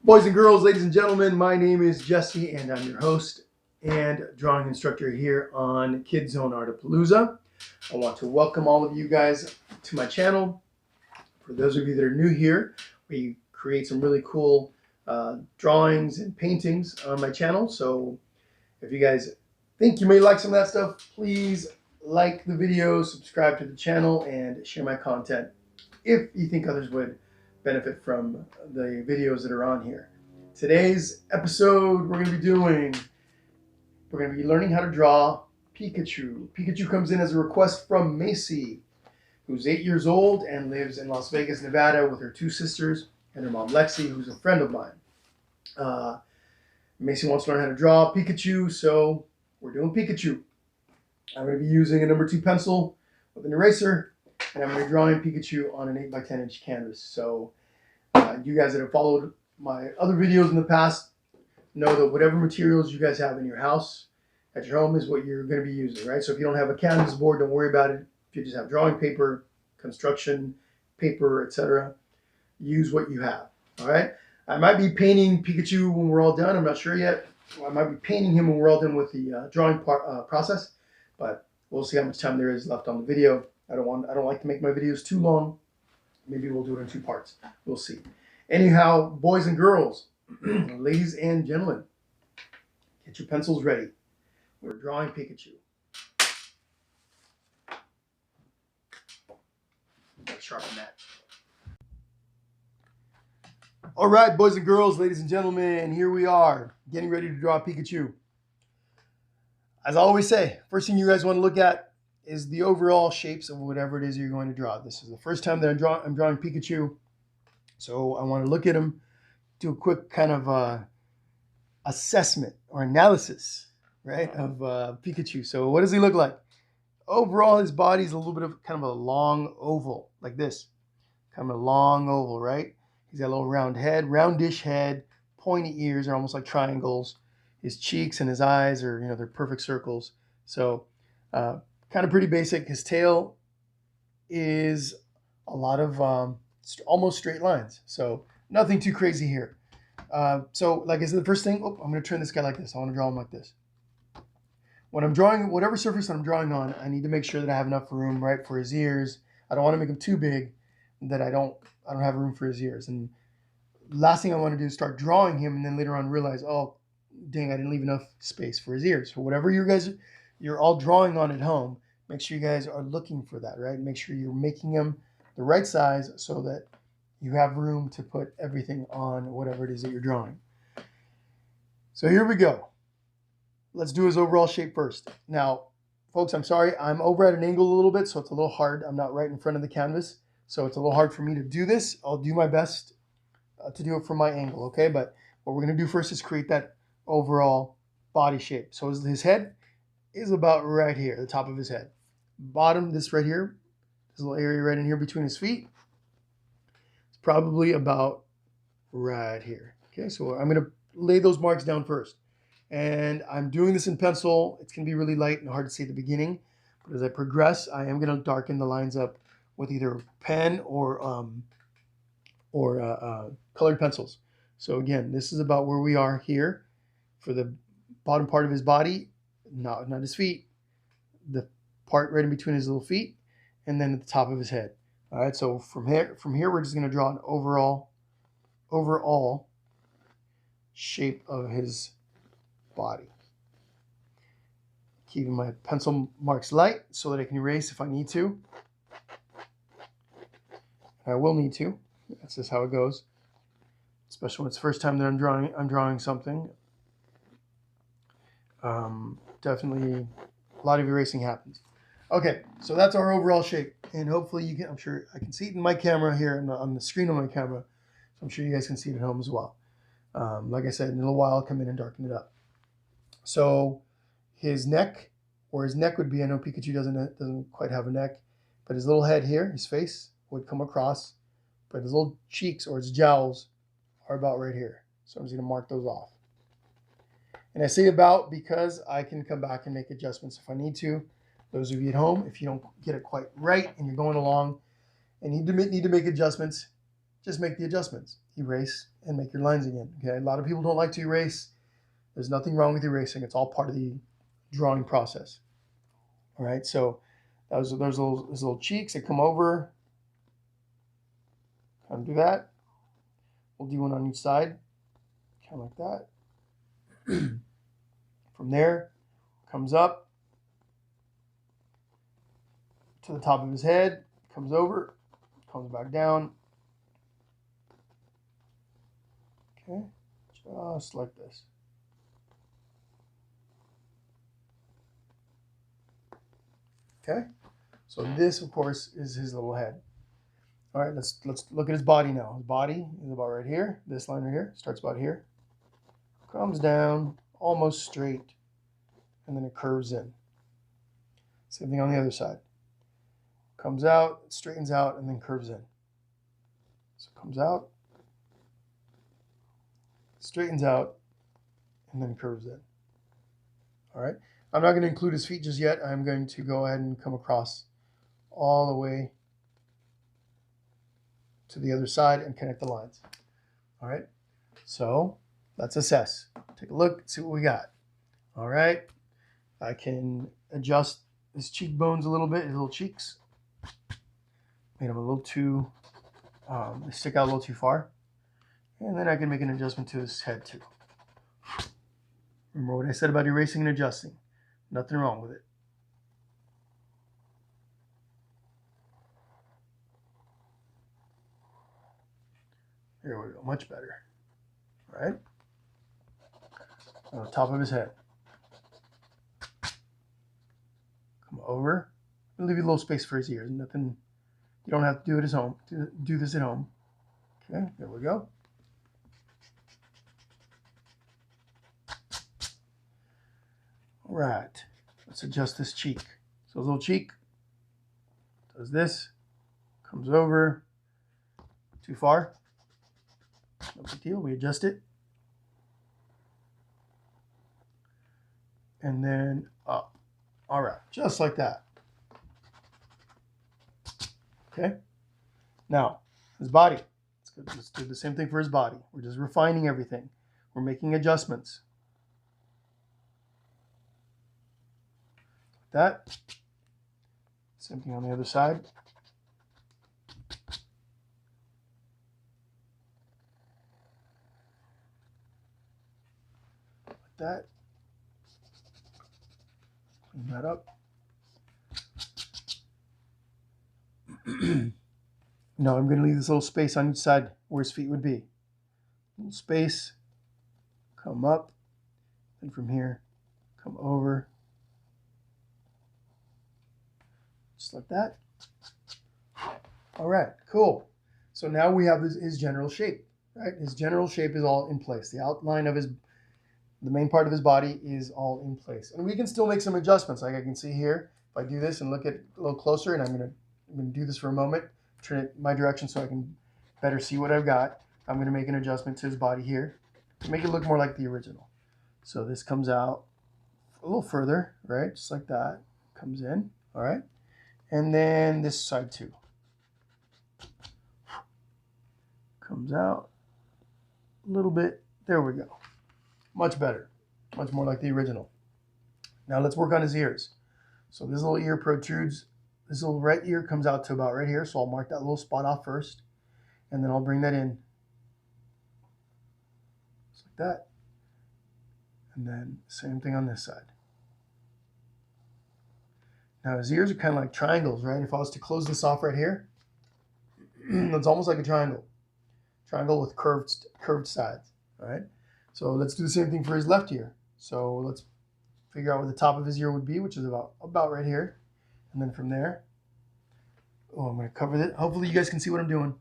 Boys and girls, ladies and gentlemen, my name is Jesse and I'm your host and drawing instructor here on Art-Apalooza. I want to welcome all of you guys to my channel. For those of you that are new here, we create some really cool drawings and paintings on my channel. So if you guys think you may like some of that stuff, please like the video, subscribe to the channel, and share my content if you think others would benefit from the videos that are on here. Today's episode, we're going to be learning how to draw Pikachu. Pikachu comes in as a request from Macy, who's 8 years old and lives in Las Vegas, Nevada with her two sisters and her mom Lexi, who's a friend of mine. Macy wants to learn how to draw Pikachu, so we're doing Pikachu. I'm going to be using a number 2 pencil with an eraser, and I'm going to be drawing Pikachu on an 8x10 inch canvas. So you guys that have followed my other videos in the past know that whatever materials you guys have in your house, at your home, is what you're going to be using, right? So if you don't have a canvas board, don't worry about it. If you just have drawing paper, construction paper, etc., use what you have, all right? I might be painting Pikachu when we're all done. I'm not sure yet. I might be painting him when we're all done with the drawing process, but we'll see how much time there is left on the video. I don't like to make my videos too long. Maybe we'll do it in 2 parts. We'll see. Anyhow, boys and girls, ladies and gentlemen, get your pencils ready. We're drawing Pikachu. Gotta sharpen that. All right, boys and girls, ladies and gentlemen, here we are, getting ready to draw Pikachu. As I always say, first thing you guys want to look at is the overall shapes of whatever it is you're going to draw. This is the first time that I'm drawing Pikachu, so I want to look at him, do a quick kind of assessment or analysis, right, of Pikachu. So what does he look like? Overall, his body is a little bit of kind of a long oval, like this, kind of a long oval, right? He's got a little round head, roundish head, pointy ears are almost like triangles. His cheeks and his eyes are, they're perfect circles. So kind of pretty basic. His tail is a lot of almost straight lines. So nothing too crazy here. So like I said, the first thing, I'm going to turn this guy like this. I want to draw him like this. When I'm drawing, whatever surface I'm drawing on, I need to make sure that I have enough room, right, for his ears. I don't want to make them too big that I don't have room for his ears. And last thing I want to do is start drawing him and then later on realize, oh, dang, I didn't leave enough space for his ears. So whatever you're all drawing on at home, make sure you guys are looking for that, right? Make sure you're making them the right size so that you have room to put everything on whatever it is that you're drawing. So here we go. Let's do his overall shape first. Now, folks, I'm sorry, I'm over at an angle a little bit, so it's a little hard. I'm not right in front of the canvas, so it's a little hard for me to do this. I'll do my best to do it from my angle, okay? But what we're going to do first is create that overall body shape. So his head is about right here, the top of his head. Bottom, this right here, this little area right in here between his feet, it's probably about right here. Okay, so I'm going to lay those marks down first. And I'm doing this in pencil. It's going to be really light and hard to see at the beginning. But as I progress, I am going to darken the lines up with either pen or colored pencils. So again, this is about where we are here for the bottom part of his body, not his feet, the part right in between his little feet, and then at the top of his head. All right, so from here we're just going to draw an overall shape of his body. Keeping my pencil marks light so that I can erase if I need to. I will need to. That's just how it goes. Especially when it's the first time that I'm drawing something. Definitely a lot of erasing happens. Okay, so that's our overall shape. And hopefully I'm sure I can see it in my camera here on the screen of my camera. So I'm sure you guys can see it at home as well. Like I said, in a little while I'll come in and darken it up. So his neck, or his neck would be, I know Pikachu doesn't quite have a neck, but his little head here, his face, would come across, but his little cheeks or his jowls are about right here. So I'm just going to mark those off. And I say about because I can come back and make adjustments if I need to. Those of you at home, if you don't get it quite right and you're going along and need to make adjustments, just make the adjustments. Erase and make your lines again. Okay, a lot of people don't like to erase. There's nothing wrong with erasing. It's all part of the drawing process. All right, so those little cheeks that come over. Kind of do that. We'll do one on each side, kind of like that. From there, comes up to the top of his head, comes over, comes back down. Okay, just like this. Okay, so this, of course, is his little head. All right, let's look at his body now. His body is about right here. This line right here starts about here, comes down almost straight, and then it curves in. Same thing on the other side. Comes out, straightens out, and then curves in. So it comes out, straightens out, and then curves in. All right. I'm not going to include his feet just yet. I'm going to go ahead and come across all the way to the other side and connect the lines. All right. So let's assess. Take a look, see what we got. All right. I can adjust his cheekbones a little bit, his little cheeks. Made them a little too, they stick out a little too far. And then I can make an adjustment to his head too. Remember what I said about erasing and adjusting. Nothing wrong with it. There we go, much better. All right. On the top of his head. Come over. I'll leave you a little space for his ears. Nothing. You don't have to do it at home. Do this at home. Okay, there we go. All right, let's adjust this cheek. So his little cheek does this, comes over, too far, no big deal, we adjust it. And then up. All right, just like that. Okay, now his body. Let's do the same thing for his body. We're just refining everything. We're making adjustments. Like that. Same thing on the other side. Like that. Clean that up. Now I'm going to leave this little space on each side where his feet would be. Little space, come up, and from here, come over. Just like that. All right, cool. So now we have his general shape, right? His general shape is all in place. The outline of the main part of his body is all in place. And we can still make some adjustments. Like I can see here, if I do this and look at it a little closer, and I'm going to do this for a moment, turn it my direction so I can better see what I've got. I'm going to make an adjustment to his body here to make it look more like the original. So this comes out a little further, right? Just like that. Comes in, all right? And then this side too. Comes out a little bit. There we go. Much better. Much more like the original. Now let's work on his ears. So this little ear protrudes. This little right ear comes out to about right here. So I'll mark that little spot off first. And then I'll bring that in. Just like that. And then same thing on this side. Now his ears are kind of like triangles, right? If I was to close this off right here, it's almost like a triangle. Triangle with curved sides, all right? So let's do the same thing for his left ear. So let's figure out where the top of his ear would be, which is about right here. And then from there, oh, I'm going to cover it. Hopefully you guys can see what I'm doing.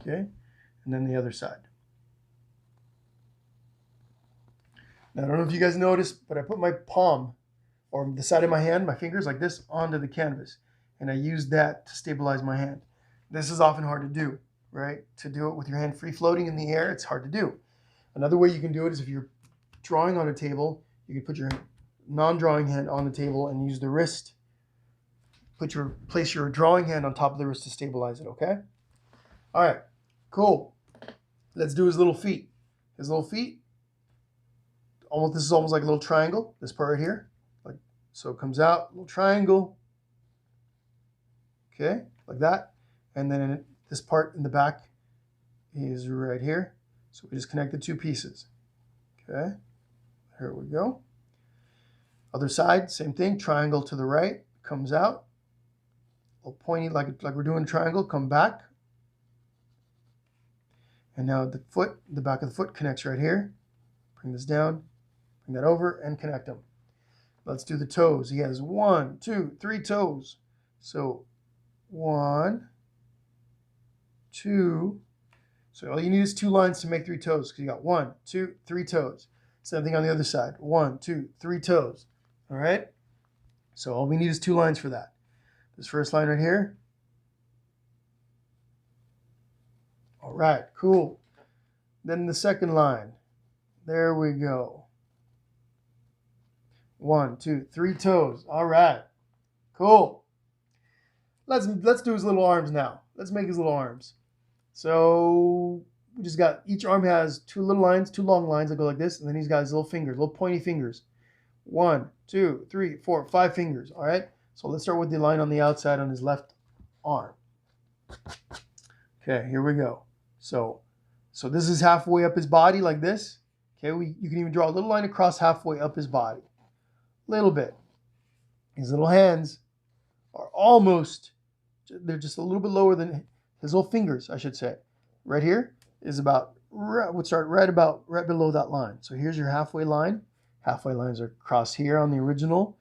Okay, and then the other side. Now, I don't know if you guys noticed, but I put my palm, or the side of my hand, my fingers like this, onto the canvas. And I used that to stabilize my hand. This is often hard to do, right? To do it with your hand free floating in the air, it's hard to do. Another way you can do it is if you're drawing on a table, you can put your non-drawing hand on the table and use the wrist place your drawing hand on top of the wrist to stabilize it, okay? All right, cool. Let's do his little feet. His little feet, this is almost like a little triangle, this part right here. Like so it comes out, little triangle. Okay, like that. And then this part in the back is right here. So we just connect the two pieces. Okay, here we go. Other side, same thing, triangle to the right, comes out. A little pointy, like we're doing a triangle, come back. And now the back of the foot connects right here. Bring this down, bring that over, and connect them. Let's do the toes. He has 1, 2, 3 toes. So 1, 2. So all you need is 2 lines to make 3 toes, because you got 1, 2, 3 toes. Same thing on the other side. 1, 2, 3 toes. All right? So all we need is 2 lines for that. This first line right here. All right, cool. Then the second line. There we go. 1, 2, 3 toes. All right, cool. Let's do his little arms now. Let's make his little arms. So we just got, each arm has 2 little lines, 2 long lines that go like this, and then he's got his little fingers, little pointy fingers. 1, 2, 3, 4, 5 fingers. All right. So let's start with the line on the outside on his left arm. Okay, here we go. So this is halfway up his body like this. Okay, you can even draw a little line across halfway up his body. Little bit. His little hands are almost, they're just a little bit lower than his little fingers, I should say. Right here is would start right below that line. So here's your halfway line. Halfway lines are across here on the original.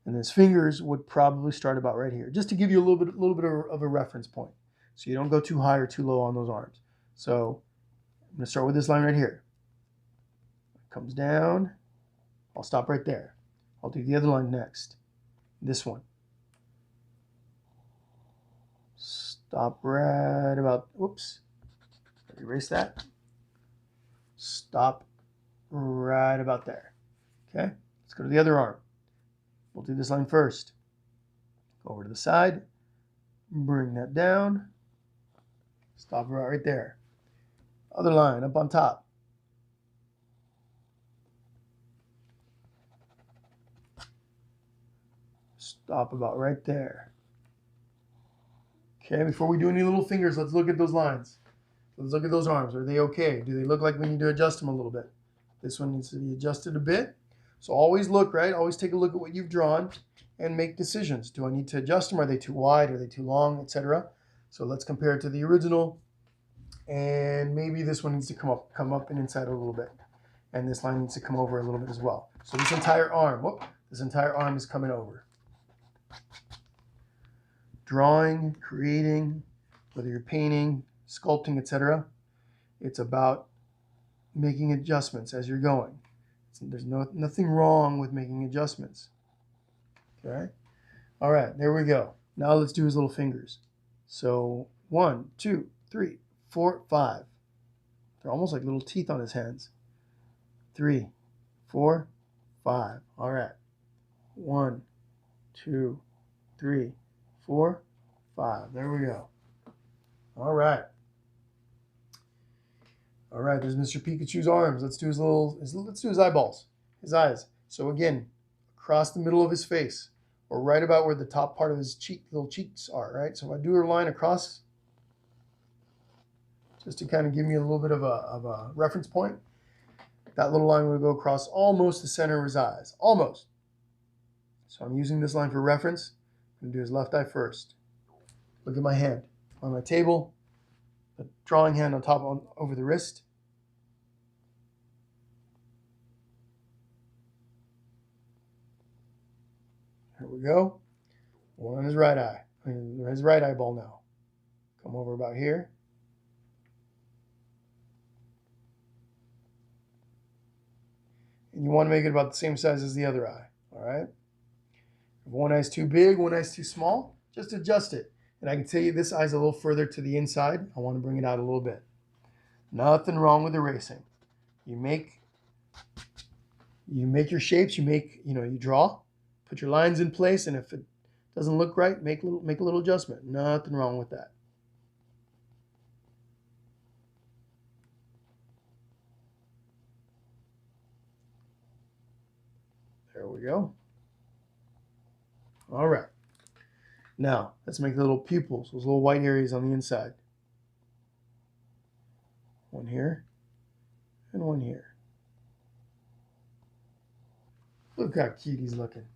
And his fingers would probably start about right here, just to give you a little bit of a reference point. So you don't go too high or too low on those arms. So I'm going to start with this line right here. It comes down. I'll stop right there. I'll do the other line next. This one. Stop right about, whoops. Erase that. Stop right about there. Okay, let's go to the other arm. We'll do this line first. Go over to the side. Bring that down. Stop right there. Other line up on top. Stop about right there. Okay, before we do any little fingers, let's look at those lines. Let's look at those arms. Are they okay? Do they look like we need to adjust them a little bit? This one needs to be adjusted a bit. So always look, right? Always take a look at what you've drawn and make decisions. Do I need to adjust them? Are they too wide? Are they too long, etc.? So let's compare it to the original. And maybe this one needs to come up and inside a little bit. And this line needs to come over a little bit as well. So this entire arm, this entire arm is coming over. Drawing, creating, whether you're painting, sculpting, etc., it's about making adjustments as you're going. There's nothing wrong with making adjustments. Okay? All right, there we go. Now let's do his little fingers. So 1, 2, 3, 4, 5. They're almost like little teeth on his hands. 3, 4, 5. All right. 1, 2, 3, 4, 5. There we go. All right. All right, there's Mr. Pikachu's arms. Let's do let's do his eyeballs, his eyes. So again, across the middle of his face, or right about where the top part of his little cheeks are, right? So if I do a line across, just to kind of give me a little bit of a reference point, that little line would go across almost the center of his eyes, almost. So I'm using this line for reference. I'm going to do his left eye first. Look at my hand on my table, the drawing hand on top over the wrist. Here we go. One on his right eye, his right eyeball now. Come over about here. And you want to make it about the same size as the other eye, all right? If one eye's too big, one eye's too small, just adjust it. And I can tell you this eye's a little further to the inside. I want to bring it out a little bit. Nothing wrong with erasing. You make your shapes, you draw, put your lines in place, and if it Doesn't look right, make a little adjustment. Nothing wrong with that. There we go. All right. Now, let's make the little pupils, those little white areas on the inside. One here and one here. Look how cute he's looking.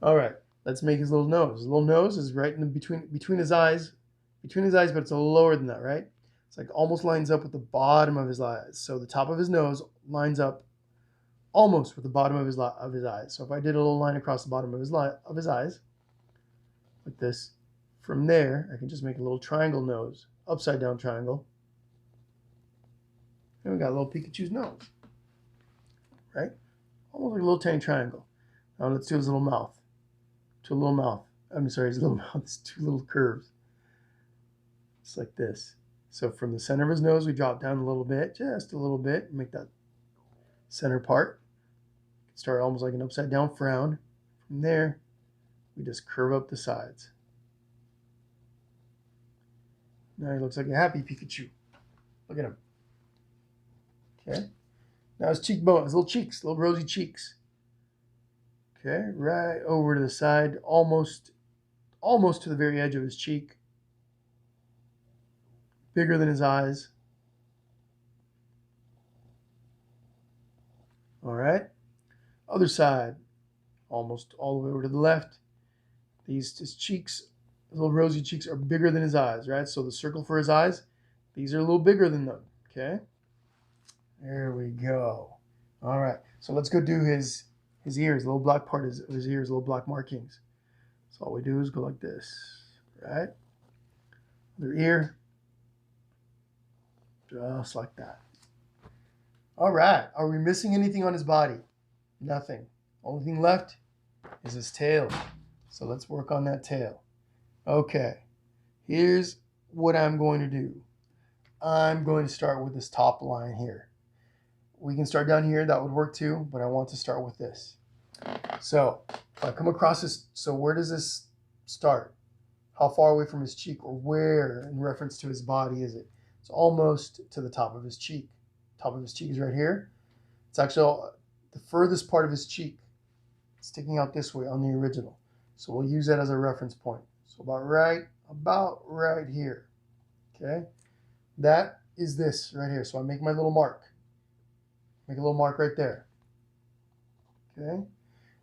All right, let's make his little nose. His little nose is right in between his eyes, but it's a little lower than that, right? It's like almost lines up with the bottom of his eyes. So the top of his nose lines up almost with the bottom of his eyes. So if I did a little line across the bottom of his eyes, like this, from there I can just make a little triangle nose, upside down triangle. And we got a little Pikachu's nose, right? Almost like a little tiny triangle. Now let's do his little mouth. His little mouth. His little mouth. It's two little curves. Just like this. So from the center of his nose, we drop down a little bit, just a little bit, and make that center part. Start almost like an upside down frown. From there, we just curve up the sides. Now he looks like a happy Pikachu. Look at him. Okay. Now his cheekbone, his little cheeks, little rosy cheeks. Okay, right over to the side, almost to the very edge of his cheek. Bigger than his eyes. All right. Other side, almost all the way over to the left. His cheeks, his little rosy cheeks are bigger than his eyes, right? So the circle for his eyes, these are a little bigger than them, okay? There we go. All right, so let's go do his ears, the little black part of his ears, little black markings. So all we do is go like this, right? Their ear, just like that. All right, are we missing anything on his body? Nothing. Only thing left is his tail. So let's work on that tail. Okay, here's what I'm going to do. I'm going to start with this top line here. We can start down here, that would work too, but I want to start with this. So if I come across this, so where does this start? How far away from his cheek, or where in reference to his body is it? It's almost to the top of his cheek. Top of his cheek is right here. It's actually the furthest part of his cheek. It's sticking out this way on the original. So we'll use that as a reference point. So about right here. Okay? That is this right here. So I make my little mark. Make a little mark right there. Okay?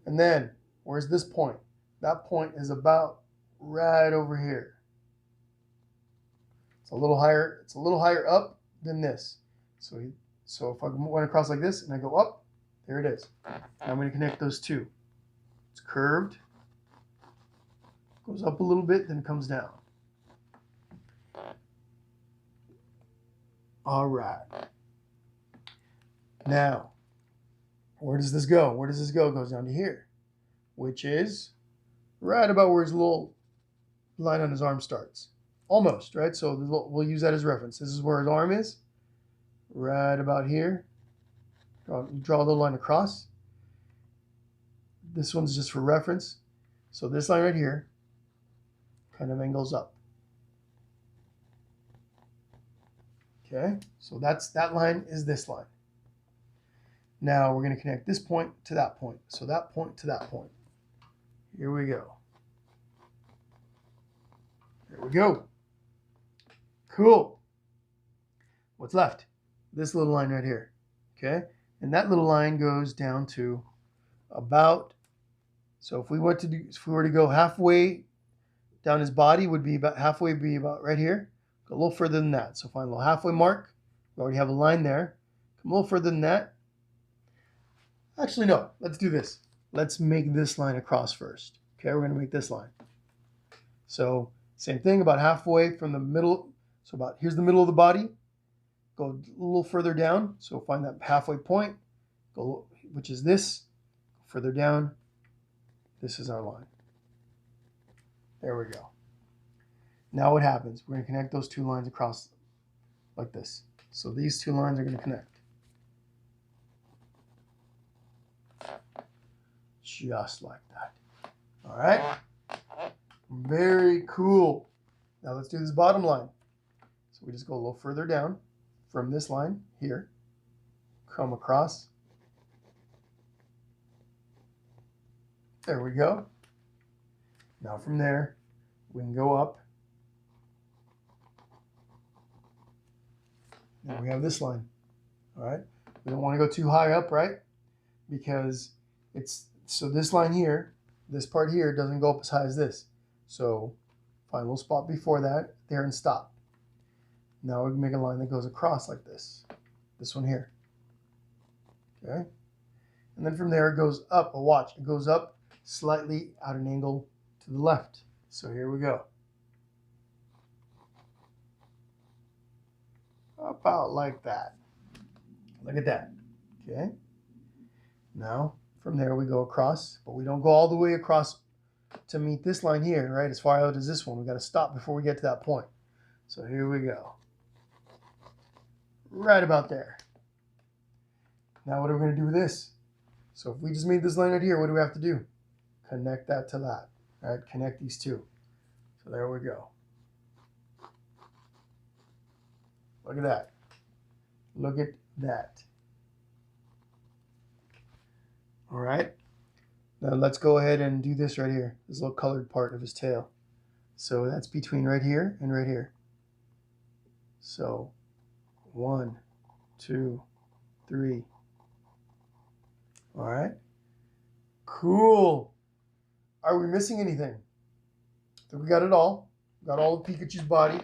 And then, where's this point? That point is about right over here. It's a little higher up than this. So if I went across like this and I go up, there it is. Now I'm going to connect those two. It's curved, goes up a little bit, then comes down. All right. Now, where does this go? Where does this go? It goes down to here, which is right about where his little line on his arm starts. Almost, right? So we'll use that as reference. This is where his arm is, right about here. Draw a little line across. This one's just for reference. So this line right here kind of angles up. Okay, so that line is this line. Now we're going to connect this point to that point. So that point to that point. Here we go. There we go. Cool. What's left? This little line right here. Okay, and that little line goes down to about. So if we were to go halfway down his body, would be about halfway, be about right here. Go a little further than that. So find a little halfway mark. We already have a line there. Come a little further than that. Actually, no. Let's do this. Let's make this line across first. Okay, we're going to make this line. So same thing, about halfway from the middle. So about here's the middle of the body. Go a little further down. So find that halfway point. Go, which is this. Further down. This is our line. There we go. Now what happens? We're going to connect those two lines across like this. So these two lines are going to connect. Just like that. All right. Very cool. Now let's do this bottom line. So we just go a little further down from this line here, come across. There we go. Now from there, we can go up. Now we have this line. All right. We don't want to go too high up, right? Because so this line here, this part here doesn't go up as high as this. So find a little spot before that, there, and stop. Now we can make a line that goes across like this. This one here. Okay. And then from there it goes up. Oh, watch. It goes up slightly at an angle to the left. So here we go. About like that. Look at that. Okay. Now from there we go across, but we don't go all the way across to meet this line here, right? As far out as this one. We got to stop before we get to that point. So here we go. Right about there. Now what are we going to do with this? So if we just made this line right here, what do we have to do? Connect that to that. Right? Connect these two. So there we go. Look at that. Look at that. All right. Now let's go ahead and do this right here. This little colored part of his tail. So that's between right here and right here. So 1, 2, 3. All right. Cool. Are we missing anything? I think we got it all. Got all of Pikachu's body.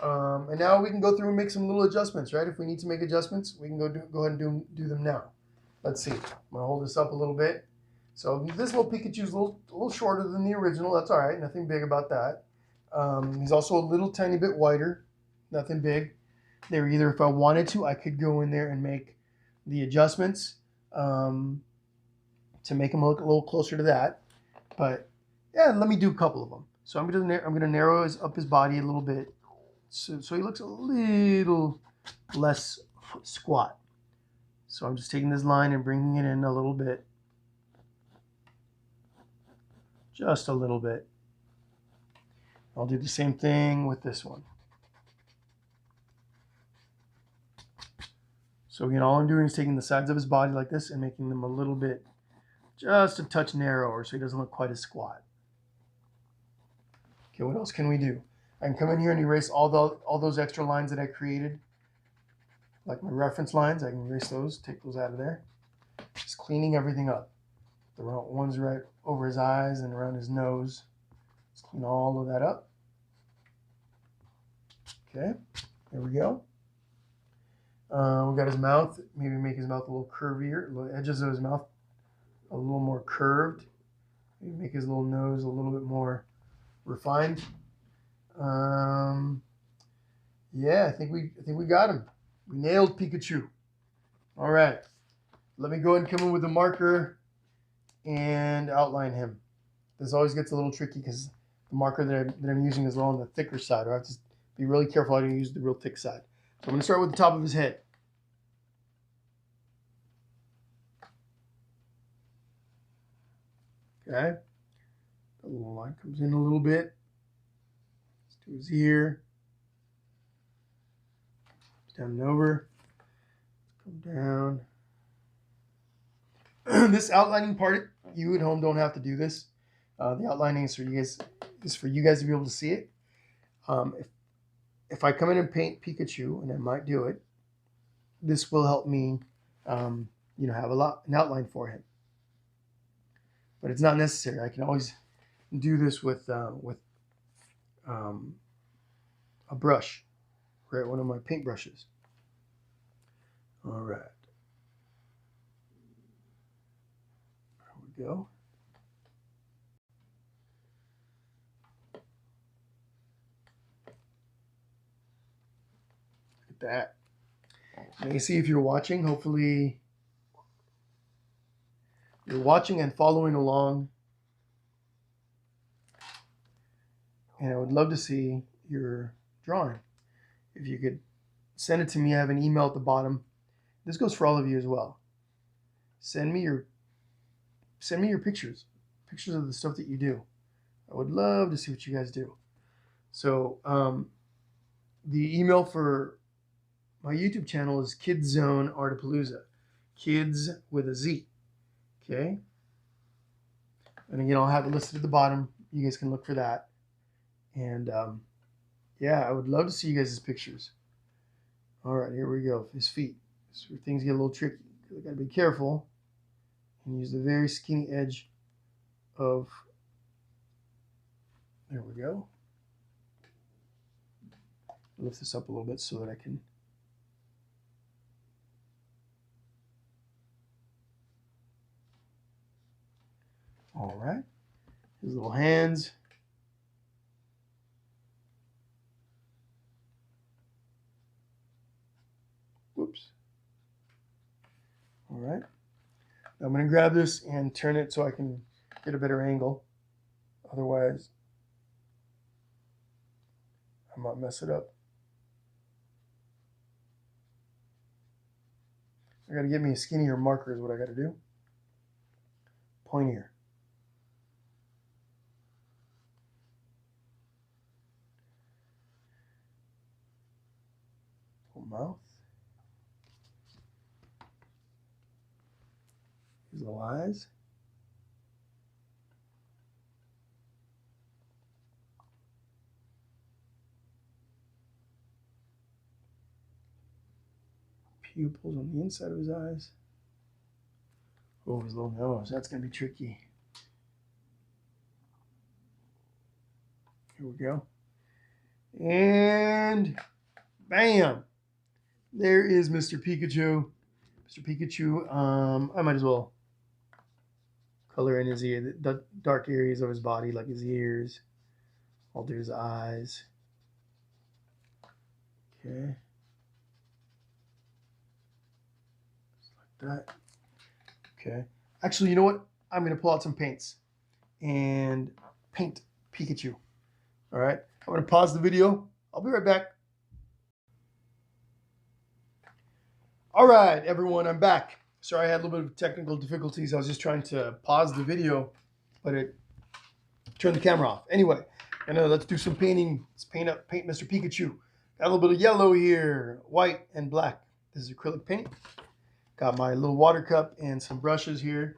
And now we can go through and make some little adjustments, right? If we need to make adjustments, we can go ahead and do them now. Let's see. I'm going to hold this up a little bit. So this little Pikachu's a little shorter than the original. That's all right. Nothing big about that. He's also a little tiny bit wider. Nothing big. There, either if I wanted to, I could go in there and make the adjustments to make him look a little closer to that. But yeah, let me do a couple of them. So I'm gonna narrow up his body a little bit, so he looks a little less squat. So I'm just taking this line and bringing it in a little bit, just a little bit. I'll do the same thing with this one. So again, all I'm doing is taking the sides of his body like this and making them a little bit, just a touch narrower, so he doesn't look quite as squat. Okay, what else can we do? I can come in here and erase all those extra lines that I created, like my reference lines. I can erase those, take those out of there. Just cleaning everything up. The ones right over his eyes and around his nose. Let's clean all of that up. Okay, there we go. We got his mouth. Maybe make his mouth a little curvier. The edges of his mouth a little more curved. Maybe make his little nose a little bit more refined. Yeah, I think we got him. We nailed Pikachu. All right, let me go ahead and come in with a marker and outline him. This always gets a little tricky because the marker that I'm using is on the thicker side. I have to be really careful how to use the real thick side. So I'm going to start with the top of his head. Okay. The little line comes in a little bit. Let's do his ear. Down and over. Come down. This outlining part, you at home don't have to do this. The outlining is for you guys to be able to see it. If I come in and paint Pikachu, and I might do it, this will help me, have an outline for him. But it's not necessary. I can always do this with a brush, right? One of my paint brushes. All right. There we go. That. Now you see if you're watching, hopefully you're watching and following along. And I would love to see your drawing. If you could send it to me, I have an email at the bottom. This goes for all of you as well. Send me your pictures of the stuff that you do. I would love to see what you guys do. So the email for my YouTube channel is kidzzoneartapalooza. Kids with a Z. Okay? And again, I'll have it listed at the bottom. You guys can look for that. And yeah, I would love to see you guys' pictures. All right, here we go. His feet. This is where things get a little tricky. You got to be careful and use the very skinny edge of. There we go. Lift this up a little bit so that I can. All right. His little hands. Whoops. All right. I'm going to grab this and turn it so I can get a better angle. Otherwise, I might mess it up. I got to get me a skinnier marker is what I got to do. Pointier. Mouth. His little eyes. Pupils on the inside of his eyes. Oh, his little nose. That's going to be tricky. Here we go. And bam! There is Mr. Pikachu. Mr. Pikachu, I might as well color in his ear, the dark areas of his body, like his ears. I'll do his eyes. Okay. Just like that. Okay. Actually, you know what? I'm going to pull out some paints and paint Pikachu. All right. I'm going to pause the video. I'll be right back. All right, everyone, I'm back. Sorry, I had a little bit of technical difficulties. I was just trying to pause the video, but it turned the camera off. Anyway, let's do some painting. Let's paint Mr. Pikachu. Got a little bit of yellow here, white and black. This is acrylic paint. Got my little water cup and some brushes here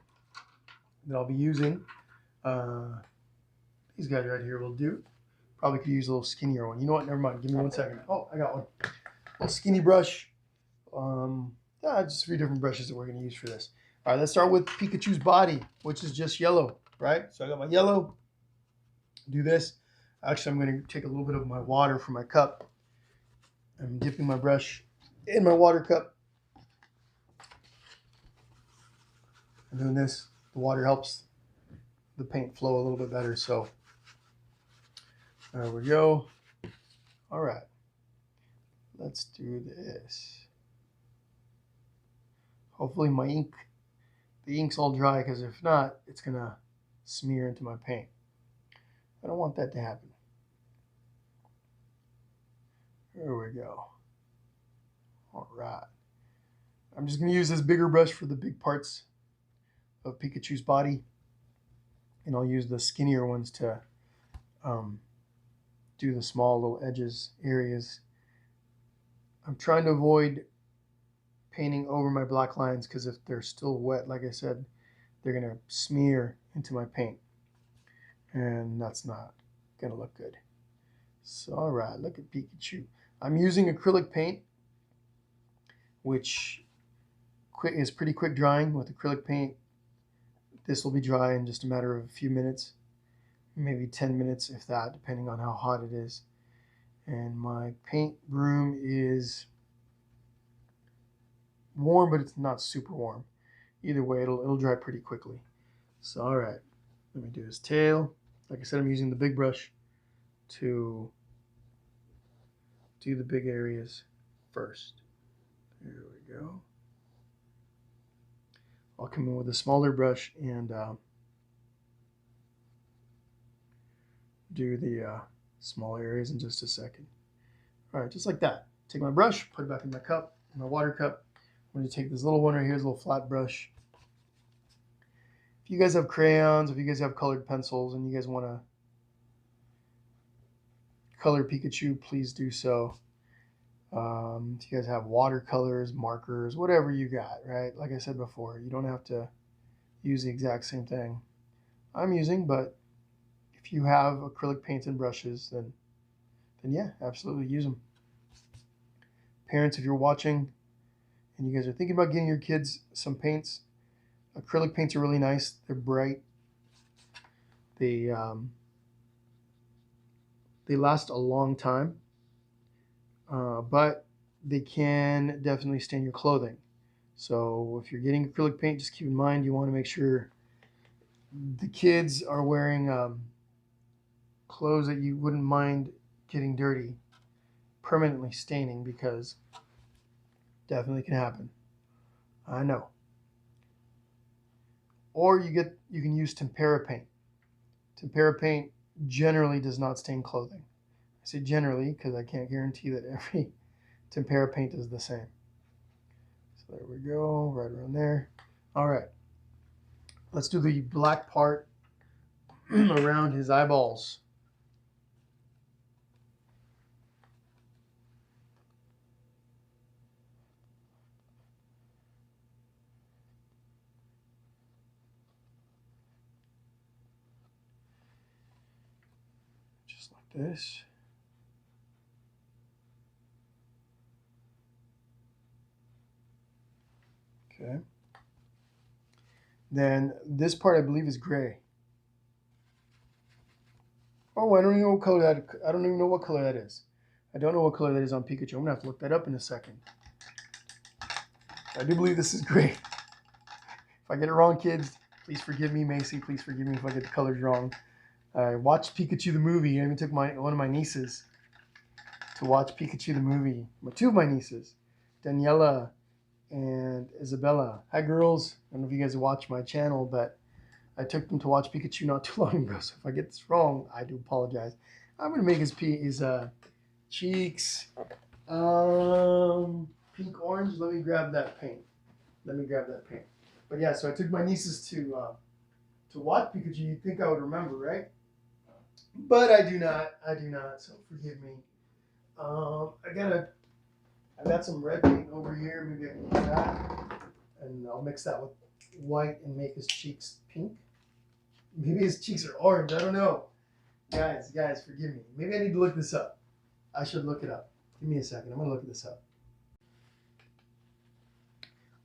that I'll be using. These guys right here will do. Probably could use a little skinnier one. You know what? Never mind. Give me 1 second. Oh, I got one. A little skinny brush. Just 3 different brushes that we're going to use for this. All right, let's start with Pikachu's body, which is just yellow, right? So I got my yellow. Do this. Actually, I'm going to take a little bit of my water from my cup. I'm dipping my brush in my water cup. I'm doing this. The water helps the paint flow a little bit better. So there we go. All right. Let's do this. Hopefully the ink's all dry, because if not, it's going to smear into my paint. I don't want that to happen. There we go. All right. I'm just going to use this bigger brush for the big parts of Pikachu's body, and I'll use the skinnier ones to do the small little edges areas. I'm trying to avoid painting over my black lines, because if they're still wet, like I said, they're going to smear into my paint, and that's not going to look good. So, all right, look at Pikachu. I'm using acrylic paint, which is pretty quick drying. With acrylic paint, this will be dry in just a matter of a few minutes, maybe 10 minutes, if that, depending on how hot it is. And my paint broom is warm, but it's not super warm. Either way, it'll dry pretty quickly. So, all right, let me do his tail. Like I said, I'm using the big brush to do the big areas first. There we go. I'll come in with a smaller brush and do the small areas in just a second. All right, just like that. Take my brush, put it back in my cup, my water cup. I'm going to take this little one right here, this little flat brush. If you guys have crayons, if you guys have colored pencils, and you guys want to color Pikachu, please do so. If you guys have watercolors, markers, whatever you got, right? Like I said before, you don't have to use the exact same thing I'm using, but if you have acrylic paints and brushes, then yeah, absolutely use them. Parents, if you're watching and you guys are thinking about getting your kids some paints, acrylic paints are really nice. They're bright. They last a long time, but they can definitely stain your clothing. So if you're getting acrylic paint, just keep in mind you want to make sure the kids are wearing clothes that you wouldn't mind getting dirty, permanently staining, because definitely can happen. I know. Or you can use tempera paint. Tempera paint generally does not stain clothing. I say generally because I can't guarantee that every tempera paint is the same. So there we go, right around there. All right, let's do the black part around his eyeballs. Just like this. Okay. Then this part I believe is gray. Oh, I don't even know what color that. I don't even know what color that is. I don't know what color that is on Pikachu. I'm gonna have to look that up in a second. I do believe this is gray. If I get it wrong, kids, please forgive me. Macy, please forgive me if I get the colors wrong. I watched Pikachu the movie. I even took one of my nieces to watch Pikachu the movie. Two of my nieces, Daniela and Isabella. Hi, girls. I don't know if you guys watch my channel, but I took them to watch Pikachu not too long ago. So if I get this wrong, I do apologize. I'm gonna make his cheeks pink orange. Let me grab that paint. But yeah, so I took my nieces to watch Pikachu. You'd think I would remember, right? But I do not. So forgive me. I got some red paint over here. Maybe I can use that, and I'll mix that with white and make his cheeks pink. Maybe his cheeks are orange. I don't know. Guys, forgive me. Maybe I need to look this up. I should look it up. Give me a second. I'm gonna look this up.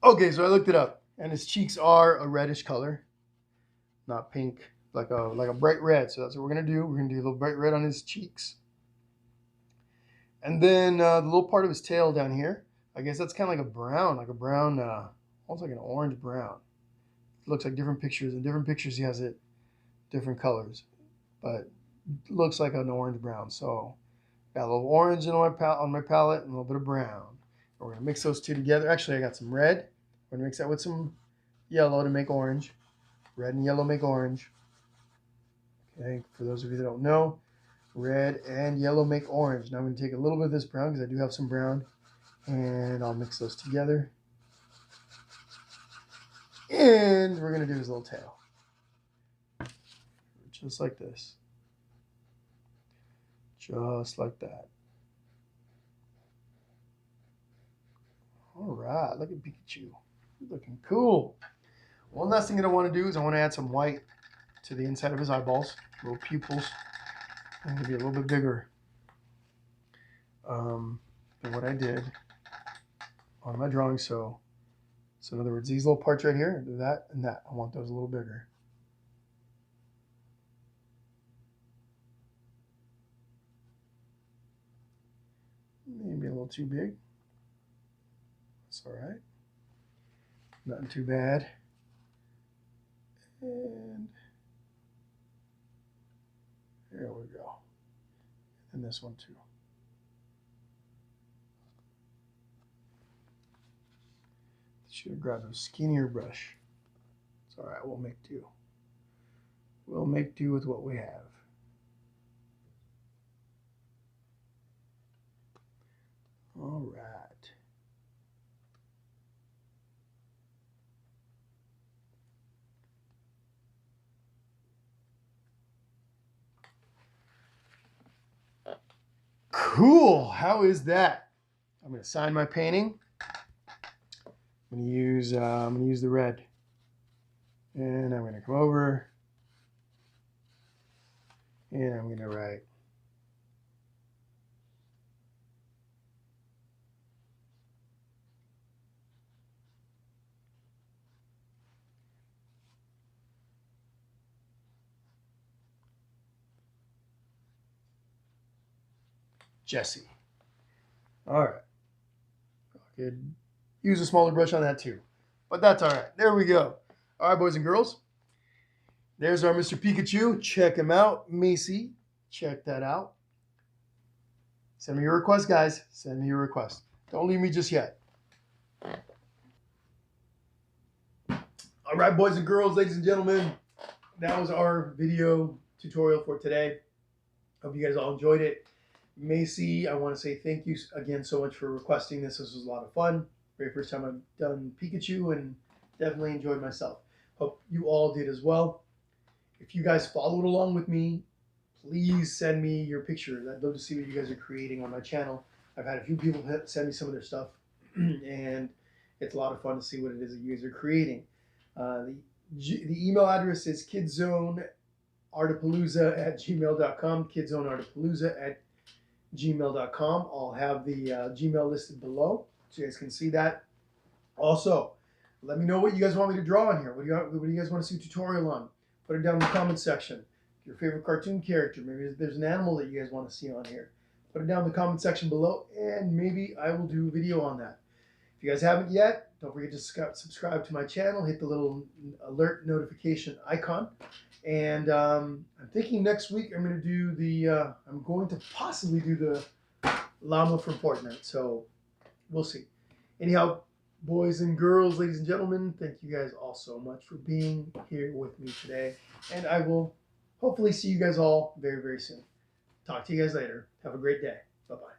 Okay, so I looked it up, and his cheeks are a reddish color, not pink, like a bright red. So that's what we're gonna do. We're gonna do a little bright red on his cheeks. And then the little part of his tail down here, I guess that's kind of like a brown, almost like an orange brown. It looks like different pictures. In different pictures, he has it different colors, but it looks like an orange brown. So got a little orange on my palette and a little bit of brown. We're gonna mix those two together. Actually, I got some red. We're gonna mix that with some yellow to make orange. Red and yellow make orange. Okay, for those of you that don't know, red and yellow make orange. Now I'm going to take a little bit of this brown because I do have some brown, and I'll mix those together. And we're going to do his little tail. Just like this. Just like that. All right, look at Pikachu. Looking cool. One last thing that I want to do is I want to add some white to the inside of his eyeballs, little pupils. I'm going to be a little bit bigger than what I did on my drawing. So in other words, these little parts right here, do that and that. I want those a little bigger. Maybe a little too big. That's all right. Nothing too bad. And there we go. And this one too. Should have grabbed a skinnier brush. It's all right, we'll make do. We'll make do with what we have. All right. Cool. How is that? I'm going to sign my painting. I'm going to use the red. And I'm going to come over. And I'm going to write Jesse. All right. I could use a smaller brush on that too. But that's all right. There we go. All right, boys and girls. There's our Mr. Pikachu. Check him out. Macy, check that out. Send me your request, guys. Send me your request. Don't leave me just yet. All right, boys and girls, ladies and gentlemen. That was our video tutorial for today. Hope you guys all enjoyed it. Macy, I want to say thank you again so much for requesting this. This was a lot of fun. Very first time I've done Pikachu and definitely enjoyed myself. Hope you all did as well. If you guys followed along with me, please send me your pictures. I'd love to see what you guys are creating on my channel. I've had a few people send me some of their stuff, and it's a lot of fun to see what it is that you guys are creating. The email address is kidzzoneartapalooza@gmail.com, kidzzoneartapalooza@gmail.com. I'll have the Gmail listed below so you guys can see that. Also, let me know what you guys want me to draw on here. What do you guys want to see a tutorial on? Put it down in the comment section. Your favorite cartoon character. Maybe there's an animal that you guys want to see on here. Put it down in the comment section below, and maybe I will do a video on that. If you guys haven't yet, don't forget to subscribe to my channel. Hit the little alert notification icon. And I'm thinking next week I'm going to possibly do the llama from Fortnite. So we'll see. Anyhow, boys and girls, ladies and gentlemen, thank you guys all so much for being here with me today. And I will hopefully see you guys all very, very soon. Talk to you guys later. Have a great day. Bye-bye.